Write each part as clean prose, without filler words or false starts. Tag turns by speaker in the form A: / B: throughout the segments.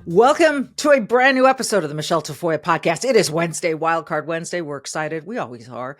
A: Welcome to a brand new episode of the Michele Tafoya podcast. It is Wednesday, Wildcard Wednesday. We're excited. We always are.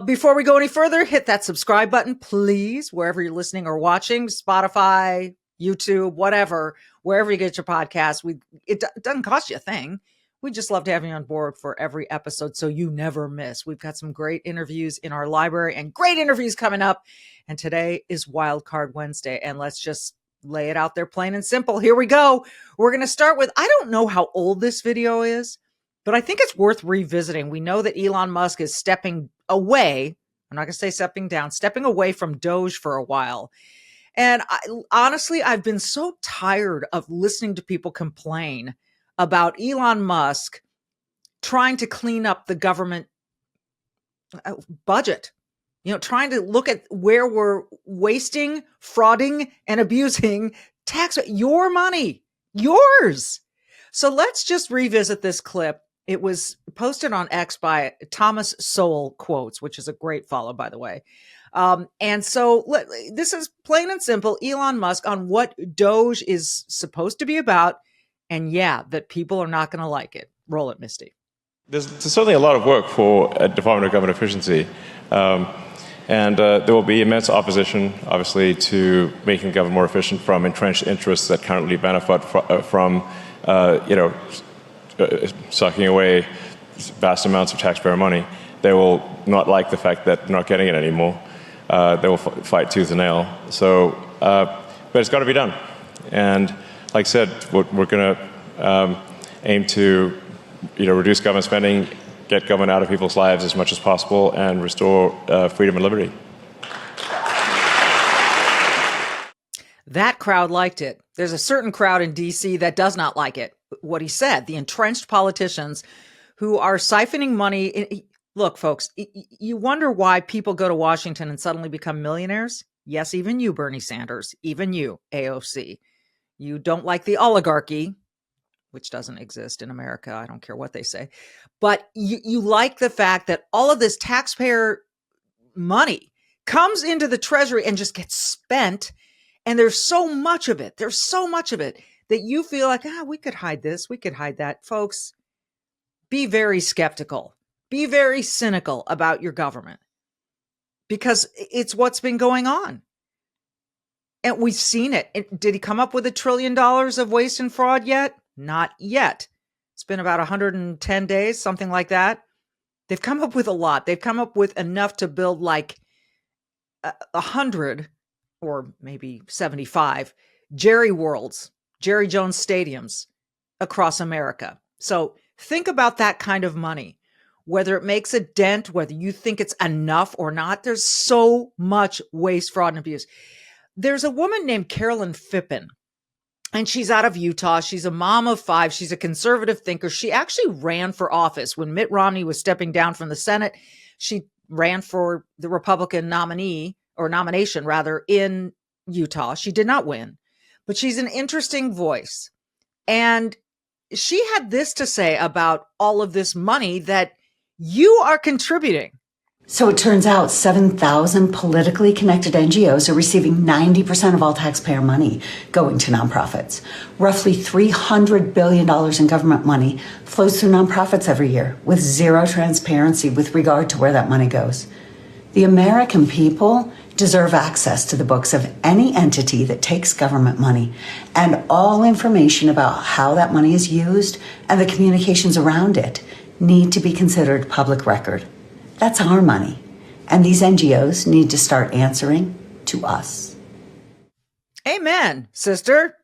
A: Before we go any further, hit that subscribe button, please, wherever you're listening or watching, Spotify, YouTube, whatever, wherever you get your podcast. It doesn't cost you a thing. We just love to have you on board for every episode so you never miss. We've got some great interviews in our library and great interviews coming up. And today is Wildcard Wednesday. And let's just lay it out there plain and simple. Here we go. We're going to start with, I don't know how old this video is, but I think it's worth revisiting. We know that Elon Musk is stepping away. I'm not going to say stepping down, stepping away from Doge for a while. And honestly, I've been so tired of listening to people complain about Elon Musk trying to clean up the government budget. You know, trying to look at where we're wasting, frauding, and abusing your money, yours. So let's just revisit this clip. It was posted on X by Thomas Sowell Quotes, which is a great follow, by the way. And so this is plain and simple Elon Musk on what Doge is supposed to be about. And yeah, that people are not going to like it. Roll it, Misty.
B: There's certainly a lot of work for Department of Government Efficiency. And there will be immense opposition, obviously, to making the government more efficient from entrenched interests that currently benefit from sucking away vast amounts of taxpayer money. They will not like the fact that they're not getting it anymore. They will fight tooth and nail. So, but it's got to be done. And like I said, we're going to aim to, reduce government spending, get government out of people's lives as much as possible, and restore freedom and liberty.
A: That crowd liked it. There's a certain crowd in D.C. that does not like it. What he said, the entrenched politicians who are siphoning money. Look, folks, you wonder why people go to Washington and suddenly become millionaires? Yes, even you, Bernie Sanders, even you, AOC. You don't like the oligarchy, which doesn't exist in America. I don't care what they say. But you like the fact that all of this taxpayer money comes into the treasury and just gets spent. And there's so much of it. There's so much of it that you feel like, we could hide this. We could hide that. Folks, be very skeptical. Be very cynical about your government because it's what's been going on. And we've seen it. Did he come up with $1 trillion of waste and fraud yet? Not yet. It's been about 110 days, something like that. They've come up with a lot. They've come up with enough to build like 100 or maybe 75 Jerry Worlds, Jerry Jones stadiums across America. So think about that kind of money, whether it makes a dent, whether you think it's enough or not. There's so much waste, fraud, and abuse. There's a woman named Carolyn Fippen. And she's out of Utah. She's a mom of 5. She's a conservative thinker. She actually ran for office when Mitt Romney was stepping down from the Senate. She ran for the Republican nomination in Utah. She did not win, but she's an interesting voice. And she had this to say about all of this money that you are contributing.
C: So it turns out 7,000 politically connected NGOs are receiving 90% of all taxpayer money going to nonprofits. Roughly $300 billion in government money flows through nonprofits every year with zero transparency with regard to where that money goes. The American people deserve access to the books of any entity that takes government money, and all information about how that money is used and the communications around it need to be considered public record. That's our money, and these NGOs need to start answering to us.
A: Amen, sister.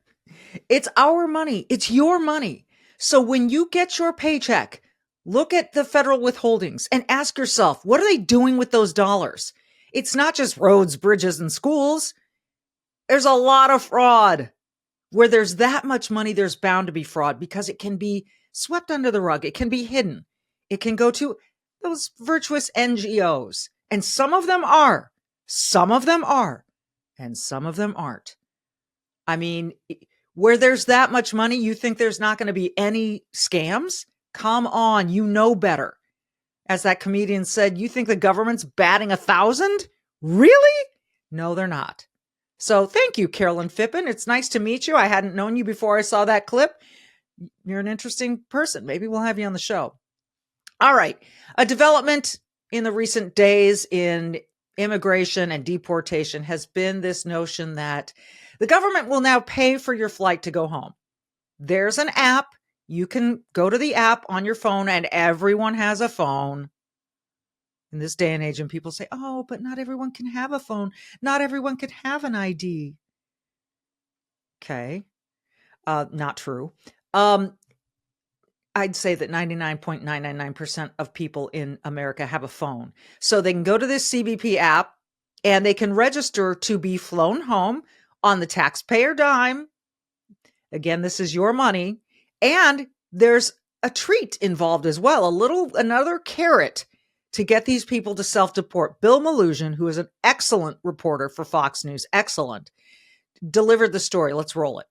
A: It's our money. It's your money. So when you get your paycheck, look at the federal withholdings and ask yourself, what are they doing with those dollars? It's not just roads, bridges, and schools. There's a lot of fraud. Where there's that much money, there's bound to be fraud because it can be swept under the rug. It can be hidden. It can go to those virtuous NGOs. And some of them are, and some of them aren't. I mean, where there's that much money, you think there's not going to be any scams? Come on, you know better. As that comedian said, you think the government's batting 1,000? Really? No, they're not. So thank you, Carolyn Fippen. It's nice to meet you. I hadn't known you before I saw that clip. You're an interesting person. Maybe we'll have you on the show. All right. A development in the recent days in immigration and deportation has been this notion that the government will now pay for your flight to go home. There's an app. You can go to the app on your phone, and everyone has a phone in this day and age. And people say, oh, but not everyone can have a phone. Not everyone can have an ID. Okay. Not true. I'd say that 99.999% of people in America have a phone. So they can go to this CBP app and they can register to be flown home on the taxpayer dime. Again, this is your money. And there's a treat involved as well, another carrot to get these people to self-deport. Bill Malhusian, who is an excellent reporter for Fox News, delivered the story. Let's roll it.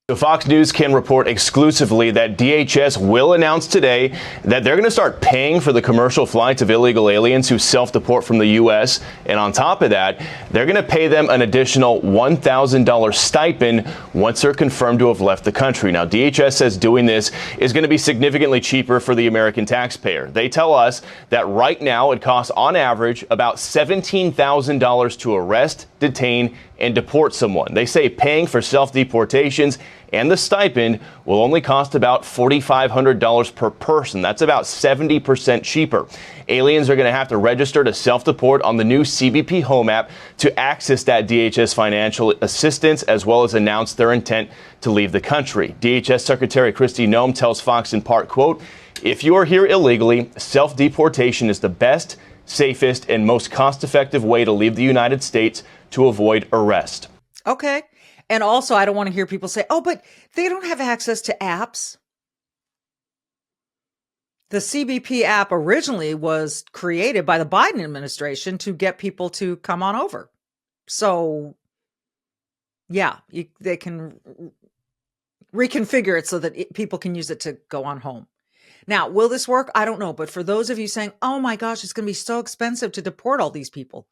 D: So Fox News can report exclusively that DHS will announce today that they're going to start paying for the commercial flights of illegal aliens who self-deport from the U.S. And on top of that, they're going to pay them an additional $1,000 stipend once they're confirmed to have left the country. Now, DHS says doing this is going to be significantly cheaper for the American taxpayer. They tell us that right now it costs on average about $17,000 to arrest, detain, and deport someone. They say paying for self-deportations and the stipend will only cost about $4,500 per person. That's about 70% cheaper. Aliens are going to have to register to self-deport on the new CBP Home app to access that DHS financial assistance, as well as announce their intent to leave the country. DHS Secretary Kristi Noem tells Fox in part, quote, if you are here illegally, self-deportation is the best, safest, and most cost-effective way to leave the United States to avoid arrest.
A: Okay. And also, I don't want to hear people say, oh, but they don't have access to apps. The CBP app originally was created by the Biden administration to get people to come on over. So, yeah, they can reconfigure it so that people can use it to go on home. Now, will this work? I don't know. But for those of you saying, oh my gosh, it's going to be so expensive to deport all these people.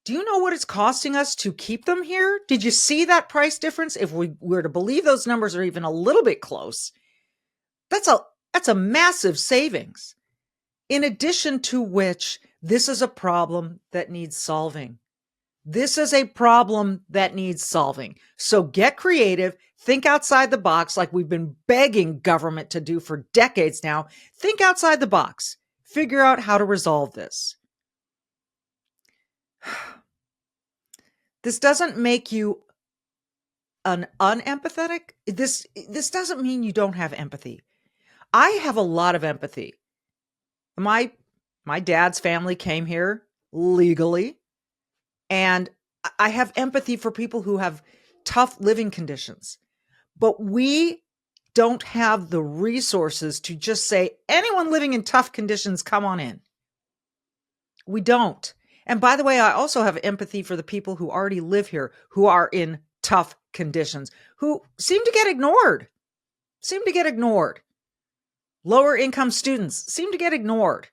A: Do you know what it's costing us to keep them here? Did you see that price difference? If we were to believe those numbers are even a little bit close, that's a massive savings. In addition to which, this is a problem that needs solving. This is a problem that needs solving. So get creative, think outside the box like we've been begging government to do for decades now. Think outside the box. Figure out how to resolve this. This doesn't make you an unempathetic. This doesn't mean you don't have empathy. I have a lot of empathy. My dad's family came here legally, and I have empathy for people who have tough living conditions. But we don't have the resources to just say, anyone living in tough conditions, come on in. We don't. And by the way, I also have empathy for the people who already live here, who are in tough conditions, who seem to get ignored. Lower income students seem to get ignored.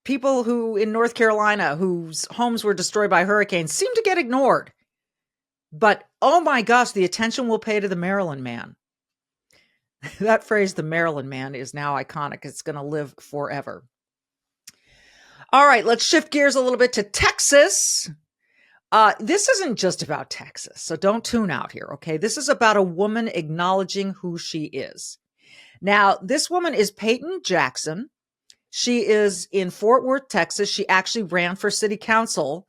A: People who in North Carolina, whose homes were destroyed by hurricanes, seem to get ignored. But oh my gosh, the attention we'll pay to the Maryland man. That phrase, the Maryland man, is now iconic. It's going to live forever. All right, let's shift gears a little bit to Texas. This isn't just about Texas, so don't tune out here, okay? This is about a woman acknowledging who she is. Now, this woman is Payton Jackson. She is in Fort Worth, Texas. She actually ran for city council.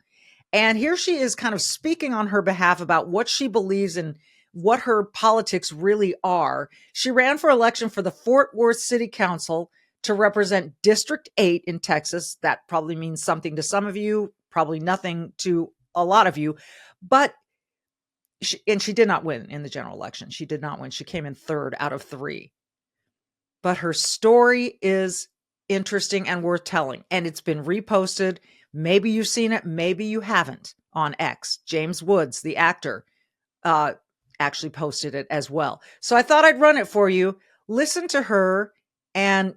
A: And here she is kind of speaking on her behalf about what she believes and what her politics really are. She ran for election for the Fort Worth City Council to represent District 8 in Texas. That probably means something to some of you, probably nothing to a lot of you. But she did not win in the general election. She did not win. She came in third out of 3. But her story is interesting and worth telling. And it's been reposted. Maybe you've seen it. Maybe you haven't on X. James Woods, the actor, actually posted it as well. So I thought I'd run it for you. Listen to her and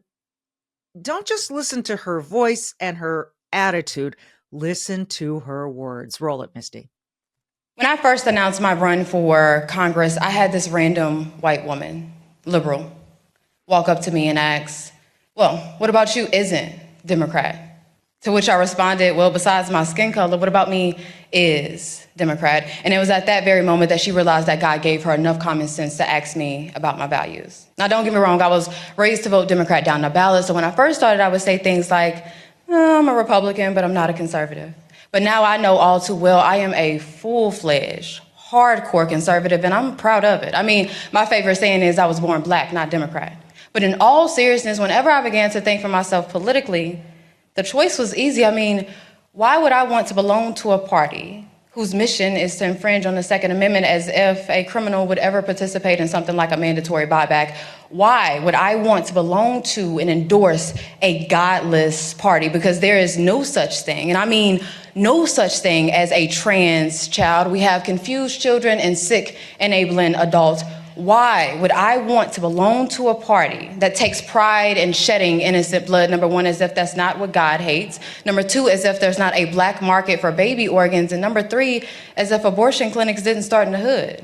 A: don't just listen to her voice and her attitude. Listen to her words. Roll it, Misty.
E: When I first announced my run for Congress, I had this random white woman, liberal, walk up to me and ask, well, what about you isn't Democrat? To which I responded, well, besides my skin color, what about me is Democrat? And it was at that very moment that she realized that God gave her enough common sense to ask me about my values. Now, don't get me wrong, I was raised to vote Democrat down the ballot. So when I first started, I would say things like, I'm a Republican, but I'm not a conservative. But now I know all too well I am a full-fledged, hardcore conservative, and I'm proud of it. I mean, my favorite saying is I was born black, not Democrat. But in all seriousness, whenever I began to think for myself politically, the choice was easy. I mean, why would I want to belong to a party whose mission is to infringe on the Second Amendment as if a criminal would ever participate in something like a mandatory buyback? Why would I want to belong to and endorse a godless party? Because there is no such thing, and I mean no such thing as a trans child. We have confused children and sick enabling adults. Why would I want to belong to a party that takes pride in shedding innocent blood? Number one, as if that's not what God hates. Number two, as if there's not a black market for baby organs. And number three, as if abortion clinics didn't start in the hood.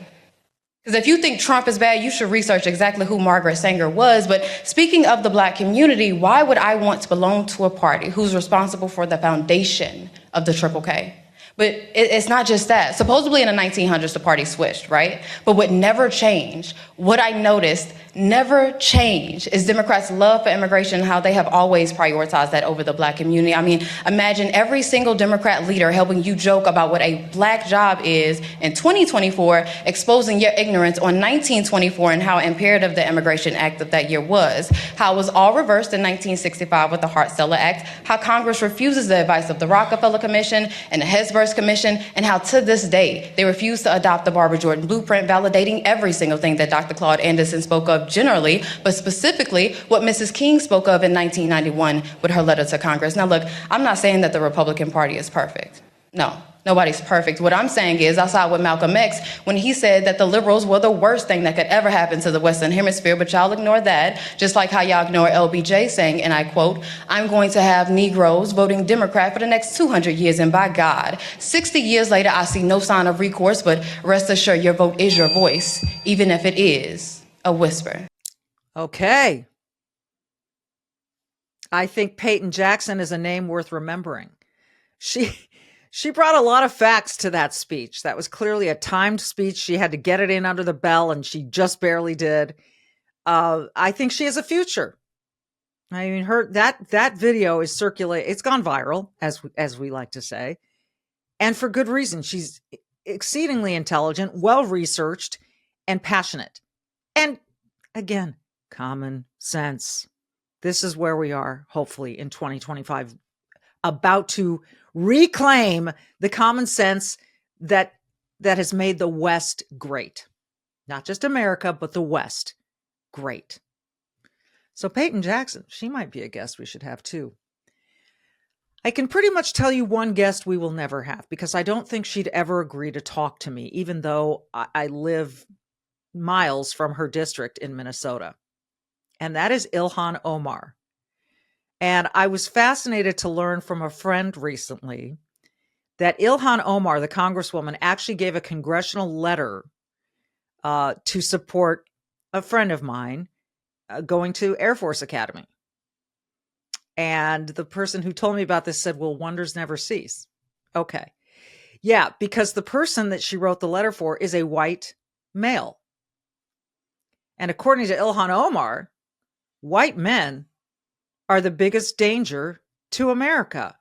E: Because if you think Trump is bad, you should research exactly who Margaret Sanger was. But speaking of the black community, why would I want to belong to a party who's responsible for the foundation of the Triple K? But it's not just that. Supposedly in the 1900s, the party switched, right? But what never changed, what I noticed never changed, is Democrats' love for immigration and how they have always prioritized that over the black community. I mean, imagine every single Democrat leader helping you joke about what a black job is in 2024, exposing your ignorance on 1924 and how imperative the Immigration Act of that year was, how it was all reversed in 1965 with the Hart-Celler Act, how Congress refuses the advice of the Rockefeller Commission and the Hesburgh Commission, and how to this day they refuse to adopt the Barbara Jordan blueprint, validating every single thing that Dr. Claude Anderson spoke of generally, but specifically what Mrs. King spoke of in 1991 with her letter to Congress. Now look, I'm not saying that the Republican Party is perfect. No, nobody's perfect. What I'm saying is I saw with Malcolm X when he said that the liberals were the worst thing that could ever happen to the Western Hemisphere, but y'all ignore that, just like how y'all ignore LBJ saying, and I quote, I'm going to have Negroes voting Democrat for the next 200 years, and by God, 60 years later, I see no sign of recourse, but rest assured your vote is your voice, even if it is a whisper.
A: Okay. I think Payton Jackson is a name worth remembering. She brought a lot of facts to that speech. That was clearly a timed speech. She had to get it in under the bell, and she just barely did. I think she has a future. I mean, that video is circulating. It's gone viral, as we like to say, and for good reason. She's exceedingly intelligent, well-researched, and passionate. And again, common sense. This is where we are, hopefully, in 2025, about to reclaim the common sense that has made the West great. Not just America, but the West great. So Payton Jackson, she might be a guest we should have too. I can pretty much tell you one guest we will never have, because I don't think she'd ever agree to talk to me, even though I live miles from her district in Minnesota. And that is Ilhan Omar. And I was fascinated to learn from a friend recently that Ilhan Omar, the congresswoman, actually gave a congressional letter to support a friend of mine going to Air Force Academy. And the person who told me about this said, well, wonders never cease. Okay. Yeah, because the person that she wrote the letter for is a white male. And according to Ilhan Omar, white men are the biggest danger to America.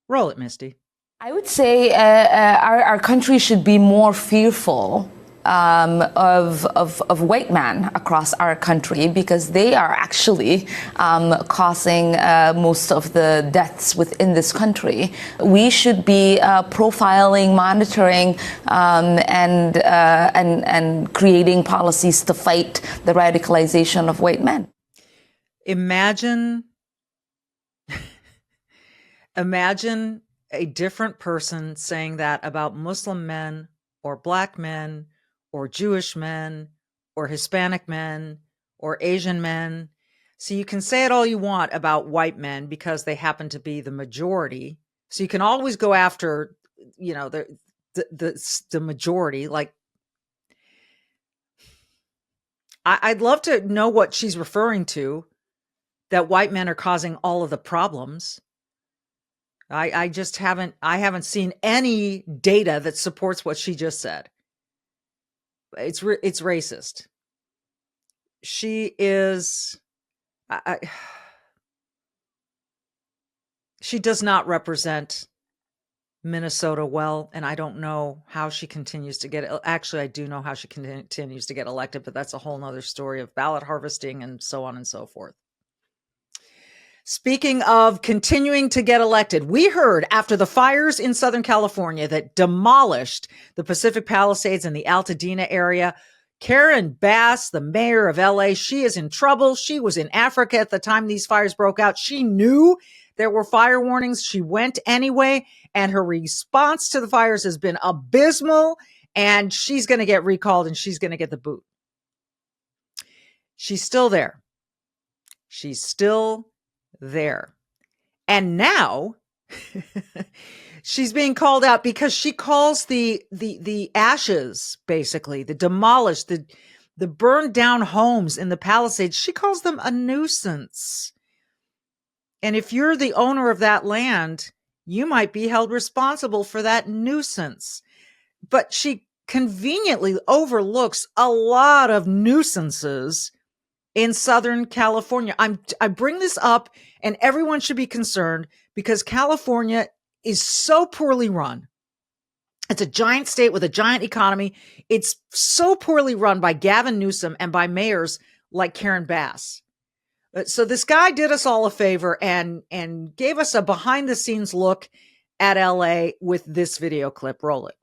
A: Roll it, Misty.
F: I would say our country should be more fearful of white men across our country, because they are actually causing most of the deaths within this country. We should be profiling, monitoring, and creating policies to fight the radicalization of white men.
A: Imagine a different person saying that about Muslim men or black men or Jewish men or Hispanic men or Asian men. So you can say it all you want about white men because they happen to be the majority. So you can always go after, the majority. Like, I'd love to know what she's referring to, that white men are causing all of the problems. I just haven't seen any data that supports what she just said. It's racist. She is, she does not represent Minnesota well, and I don't know how she continues to get, actually I do know how she continues to get elected, but that's a whole nother story of ballot harvesting and so on and so forth. Speaking of continuing to get elected, we heard after the fires in Southern California that demolished the Pacific Palisades and the Altadena area, Karen Bass, the mayor of LA, she is in trouble. She was in Africa at the time these fires broke out. She knew there were fire warnings. She went anyway, and her response to the fires has been abysmal, and she's going to get recalled and she's going to get the boot. She's still there. She's still there. And now she's being called out because she calls the ashes, basically, the demolished, the burned down homes in the Palisades, she calls them a nuisance. And if you're the owner of that land, you might be held responsible for that nuisance. But she conveniently overlooks a lot of nuisances in Southern California. I bring this up, and everyone should be concerned because California is so poorly run. It's a giant state with a giant economy. It's so poorly run by Gavin Newsom and by mayors like Karen Bass. So this guy did us all a favor and gave us a behind the scenes look at LA with this video clip. Roll it.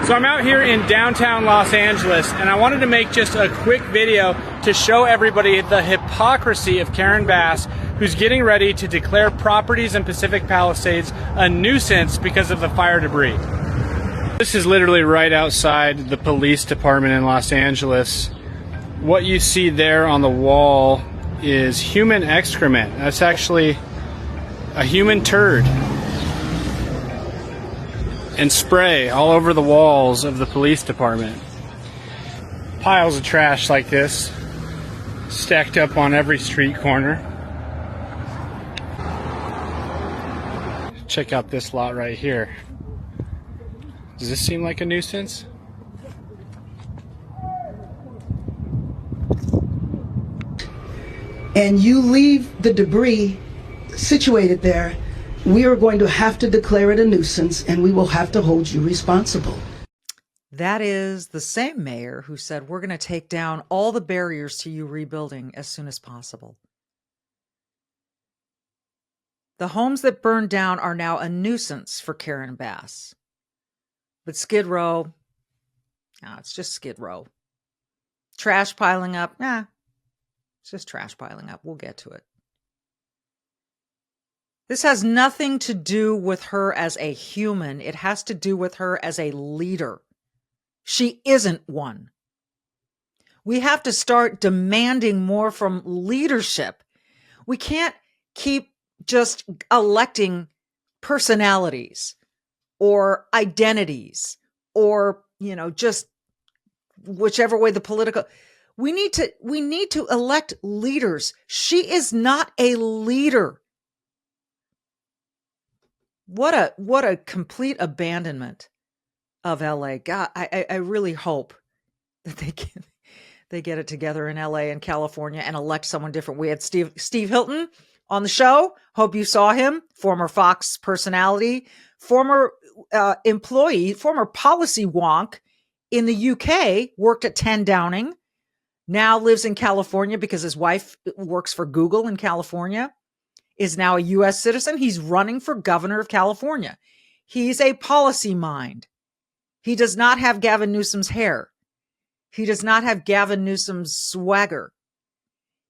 G: So I'm out here in downtown Los Angeles, and I wanted to make just a quick video to show everybody the hypocrisy of Karen Bass, who's getting ready to declare properties in Pacific Palisades a nuisance because of the fire debris. This is literally right outside the police department in Los Angeles. What you see there on the wall is human excrement. That's actually a human turd. And spray all over the walls of the police department. Piles of trash like this, stacked up on every street corner. Check out this lot right here. Does this seem like a nuisance?
H: And you leave the debris situated there, we are going to have to declare it a nuisance, and we will have to hold you responsible.
A: That is the same mayor who said, we're going to take down all the barriers to you rebuilding as soon as possible. The homes that burned down are now a nuisance for Karen Bass. But Skid Row, no, it's just Skid Row. Trash piling up, it's just trash piling up. We'll get to it. This has nothing to do with her as a human. It has to do with her as a leader. She isn't one. We have to start demanding more from leadership. We can't keep just electing personalities or identities or, just whichever way the political. We need to elect leaders. She is not a leader. What a complete abandonment of LA. God, I really hope that they get it together in LA and California and elect someone different. We had Steve Hilton on the show. Hope you saw him. Former Fox personality, former employee, former policy wonk in the UK, worked at 10 Downing, now lives in California because his wife works for Google in California. Is now a U.S. citizen. He's running for governor of California. He's a policy mind. He does not have Gavin Newsom's hair. He does not have Gavin Newsom's swagger.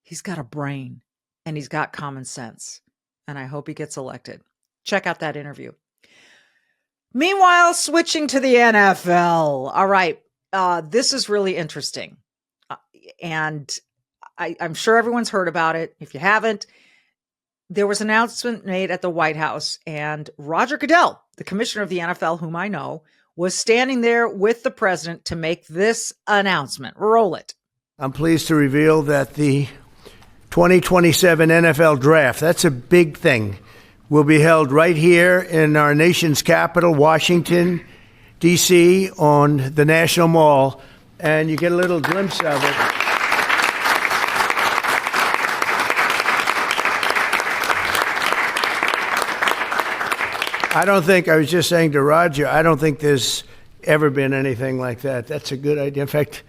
A: He's got a brain and he's got common sense. And I hope he gets elected. Check out that interview. Meanwhile, switching to the NFL. All right. This is really interesting. And I'm sure everyone's heard about it. If you haven't, there was an announcement made at the White House, and Roger Goodell, the commissioner of the NFL, whom I know, was standing there with the president to make this announcement. Roll it.
I: I'm pleased to reveal that the 2027 NFL Draft, that's a big thing, will be held right here in our nation's capital, Washington, D.C., on the National Mall, and you get a little glimpse of it. I was just saying to Roger, I don't think there's ever been anything like that. That's a good idea. In fact,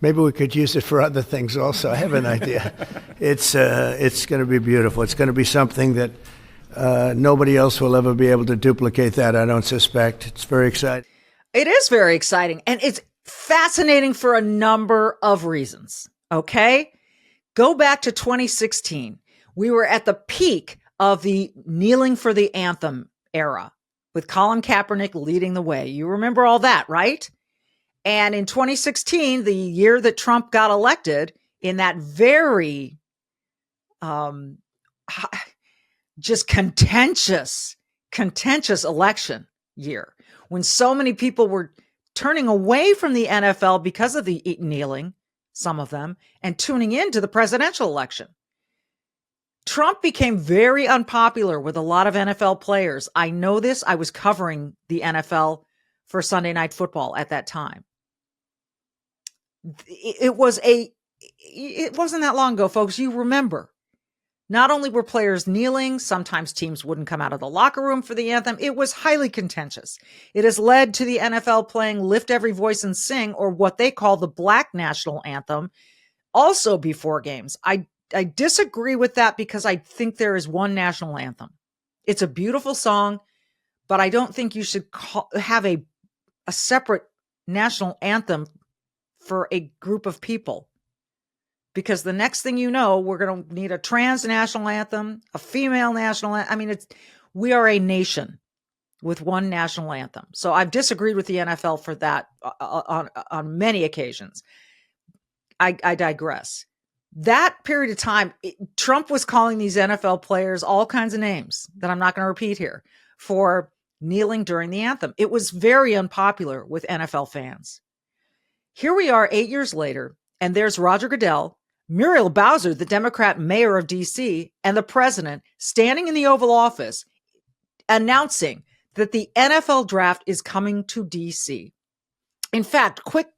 I: maybe we could use it for other things also. I have an idea. It's going to be beautiful. It's going to be something that nobody else will ever be able to duplicate that, I don't suspect. It's very exciting.
A: It is very exciting, and it's fascinating for a number of reasons, okay? Go back to 2016. We were at the peak of the kneeling for the anthem era with Colin Kaepernick leading the way. You remember all that, right? And in 2016, the year that Trump got elected, in that very just contentious election year, when so many people were turning away from the NFL because of the kneeling, some of them, and tuning into the presidential election, Trump became very unpopular with a lot of NFL players. I know this. I was covering the NFL for Sunday Night Football at that time. It wasn't that long ago, folks. You remember, not only were players kneeling, sometimes teams wouldn't come out of the locker room for the anthem. It was highly contentious. It has led to the NFL playing Lift Every Voice and Sing, or what they call the Black National Anthem, also before games. I disagree with that because I think there is one national anthem. It's a beautiful song, but I don't think you should have a separate national anthem for a group of people. Because the next thing you know, we're going to need a trans national anthem, a female national anthem. I mean, we are a nation with one national anthem. So I've disagreed with the NFL for that on many occasions. I digress. That period of time, Trump was calling these NFL players all kinds of names that I'm not going to repeat here for kneeling during the anthem. It was very unpopular with NFL fans. Here we are 8 years later, and there's Roger Goodell, Muriel Bowser, the Democrat mayor of D.C., and the president standing in the Oval Office announcing that the NFL draft is coming to D.C. In fact, quick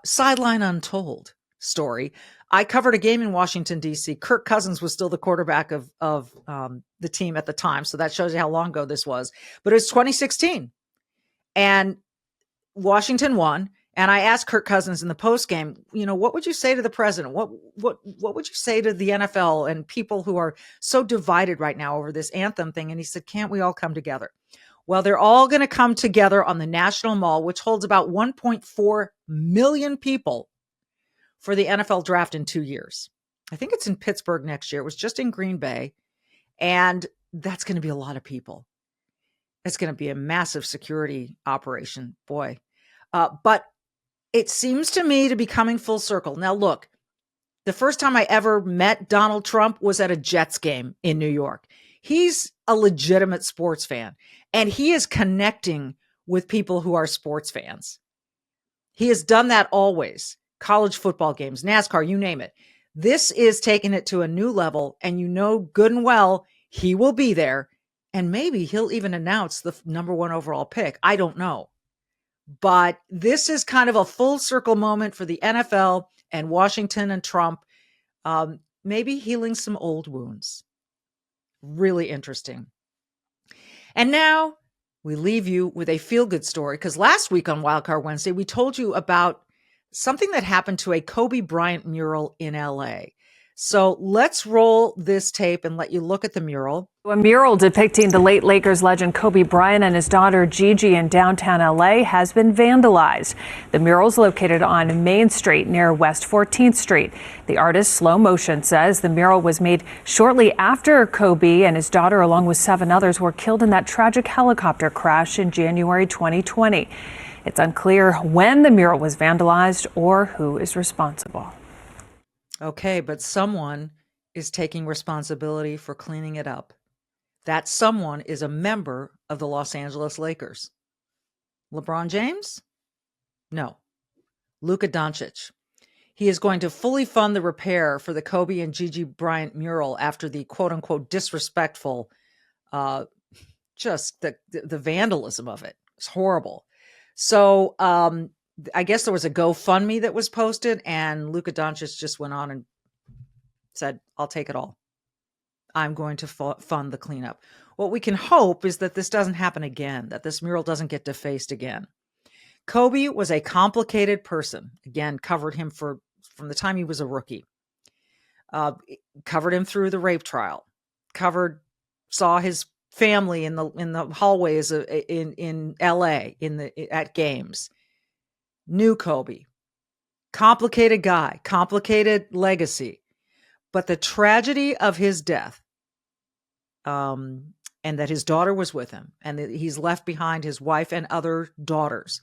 A: sideline untold story. I covered a game in Washington, D.C. Kirk Cousins was still the quarterback of the team at the time. So that shows you how long ago this was. But it was 2016. And Washington won. And I asked Kirk Cousins in the post game, what would you say to the president? What would you say to the NFL and people who are so divided right now over this anthem thing? And he said, can't we all come together? Well, they're all going to come together on the National Mall, which holds about 1.4 million people, for the NFL draft in 2 years. I think it's in Pittsburgh next year. It was just in Green Bay. And that's going to be a lot of people. It's going to be a massive security operation, boy. But it seems to me to be coming full circle. Now, look, the first time I ever met Donald Trump was at a Jets game in New York. He's a legitimate sports fan, and he is connecting with people who are sports fans. He has done that always. College football games, NASCAR, you name it. This is taking it to a new level, and good and well, he will be there, and maybe he'll even announce the number 1 overall pick. I don't know. But this is kind of a full circle moment for the NFL and Washington and Trump, maybe healing some old wounds. Really interesting. And now we leave you with a feel-good story, because last week on Wildcard Wednesday, we told you about something that happened to a Kobe Bryant mural in LA. So let's roll this tape and let you look at the mural.
J: A mural depicting the late Lakers legend Kobe Bryant and his daughter Gigi in downtown LA has been vandalized. The mural is located on Main Street near West 14th Street. The artist, Slow Motion, says the mural was made shortly after Kobe and his daughter, along with 7 others, were killed in that tragic helicopter crash in January 2020. It's unclear when the mural was vandalized or who is responsible.
A: Okay, but someone is taking responsibility for cleaning it up. That someone is a member of the Los Angeles Lakers. LeBron James? No. Luka Doncic. He is going to fully fund the repair for the Kobe and Gigi Bryant mural after the quote-unquote disrespectful, just the vandalism of it. It's horrible. So I guess there was a GoFundMe that was posted, and Luka Doncic just went on and said, I'll take it all. I'm going to fund the cleanup. What we can hope is that this doesn't happen again, that this mural doesn't get defaced again. Kobe was a complicated person. Again, covered him from the time he was a rookie. Covered him through the rape trial. Saw his family in the hallways in LA at games. Knew Kobe. Complicated guy, complicated legacy. But the tragedy of his death, and that his daughter was with him, and that he's left behind his wife and other daughters.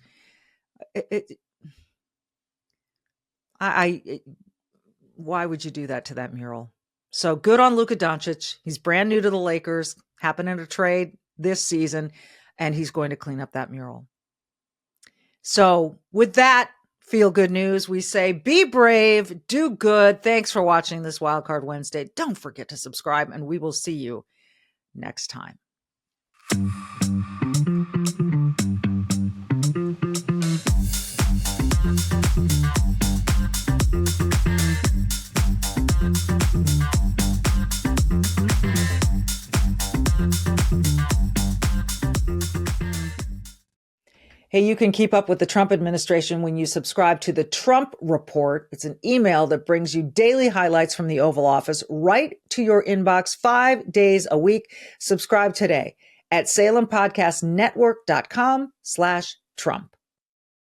A: Why would you do that to that mural? So good on Luka Doncic. He's brand new to the Lakers, happened in a trade this season, and he's going to clean up that mural. So with that feel good news, we say be brave, do good. Thanks for watching this Wildcard Wednesday. Don't forget to subscribe, and we will see you next time. Hey, you can keep up with the Trump administration when you subscribe to the Trump Report. It's an email that brings you daily highlights from the Oval Office right to your inbox 5 days a week. Subscribe today at SalemPodcastNetwork.com/Trump.